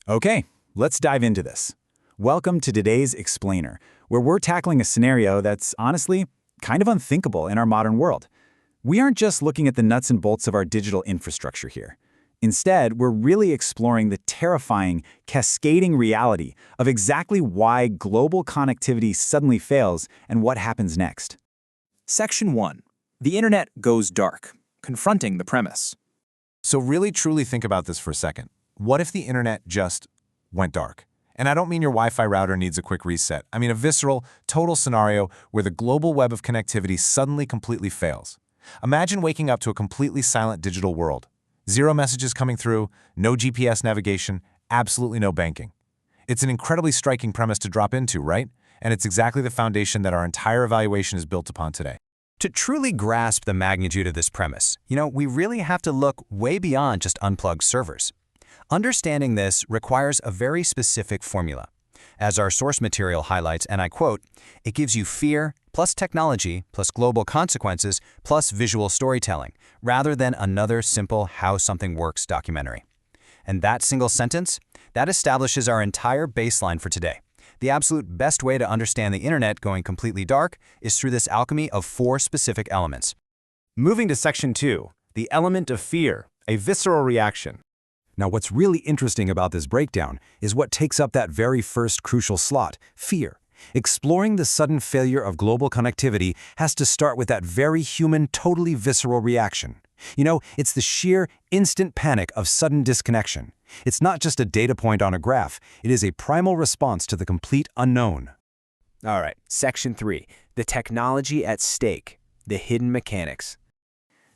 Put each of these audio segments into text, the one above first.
Okay, let's dive into this. Welcome to today's Explainer, where we're tackling a scenario that's honestly kind of unthinkable in our modern world. We aren't just looking at the nuts and bolts of our digital infrastructure here. Instead, we're really exploring the terrifying, cascading reality of exactly why global connectivity suddenly fails and what happens next. Section 1. The Internet goes dark, confronting the premise. So really truly think about this for a second. What if the internet just went dark? And I don't mean your Wi-Fi router needs a quick reset. I mean a visceral, total scenario where the global web of connectivity suddenly completely fails. Imagine waking up to a completely silent digital world. Zero messages coming through, no GPS navigation, absolutely no banking. It's an incredibly striking premise to drop into, right? And it's exactly the foundation that our entire evaluation is built upon today. To truly grasp the magnitude of this premise, we really have to look way beyond just unplugged servers. Understanding this requires a very specific formula. As our source material highlights, and I quote, "It gives you fear plus technology plus global consequences plus visual storytelling, rather than another simple how something works documentary." And that single sentence, that establishes our entire baseline for today. The absolute best way to understand the internet going completely dark is through this alchemy of 4 specific elements. Moving to Section 2, the element of fear, a visceral reaction. Now, what's really interesting about this breakdown is what takes up that very first crucial slot, fear. Exploring the sudden failure of global connectivity has to start with that very human, totally visceral reaction. It's the sheer, instant panic of sudden disconnection. It's not just a data point on a graph. It is a primal response to the complete unknown. All right, Section 3, the technology at stake, the hidden mechanics.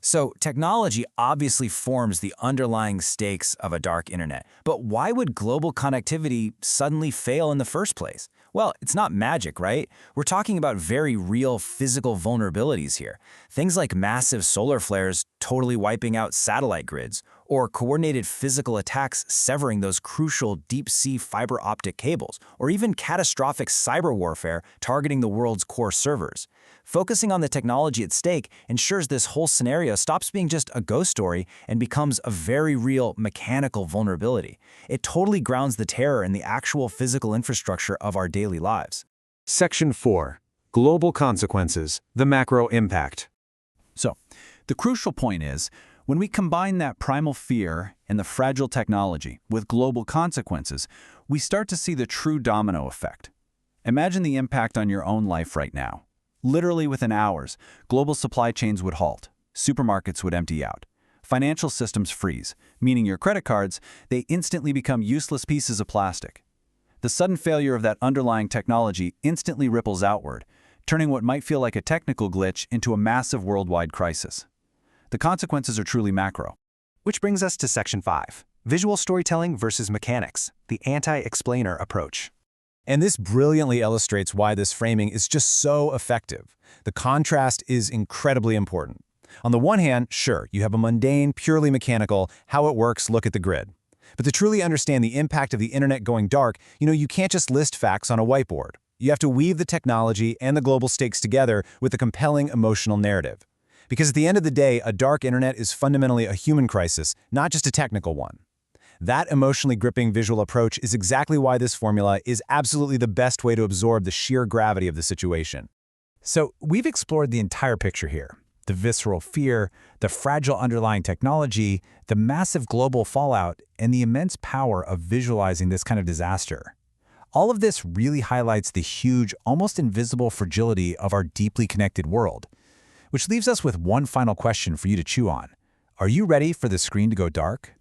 So, technology obviously forms the underlying stakes of a dark internet. But why would global connectivity suddenly fail in the first place? Well, it's not magic, right? We're talking about very real physical vulnerabilities here. Things like massive solar flares totally wiping out satellite grids, or coordinated physical attacks severing those crucial deep-sea fiber optic cables, or even catastrophic cyber warfare targeting the world's core servers. Focusing on the technology at stake ensures this whole scenario stops being just a ghost story and becomes a very real mechanical vulnerability. It totally grounds the terror in the actual physical infrastructure of our daily lives. Section 4, global consequences, the macro impact. So, the crucial point is, when we combine that primal fear and the fragile technology with global consequences, we start to see the true domino effect. Imagine the impact on your own life right now. Literally within hours, global supply chains would halt, supermarkets would empty out, financial systems freeze, meaning your credit cards, they instantly become useless pieces of plastic. The sudden failure of that underlying technology instantly ripples outward, turning what might feel like a technical glitch into a massive worldwide crisis. The consequences are truly macro. Which brings us to Section 5, visual storytelling versus mechanics, the anti-explainer approach. And this brilliantly illustrates why this framing is just so effective. The contrast is incredibly important. On the one hand, sure, you have a mundane, purely mechanical, how it works, look at the grid. But to truly understand the impact of the internet going dark, you can't just list facts on a whiteboard. You have to weave the technology and the global stakes together with a compelling emotional narrative. Because at the end of the day, a dark internet is fundamentally a human crisis, not just a technical one. That emotionally gripping visual approach is exactly why this formula is absolutely the best way to absorb the sheer gravity of the situation. So we've explored the entire picture here. The visceral fear, the fragile underlying technology, the massive global fallout, and the immense power of visualizing this kind of disaster. All of this really highlights the huge, almost invisible fragility of our deeply connected world. Which leaves us with one final question for you to chew on. Are you ready for the screen to go dark?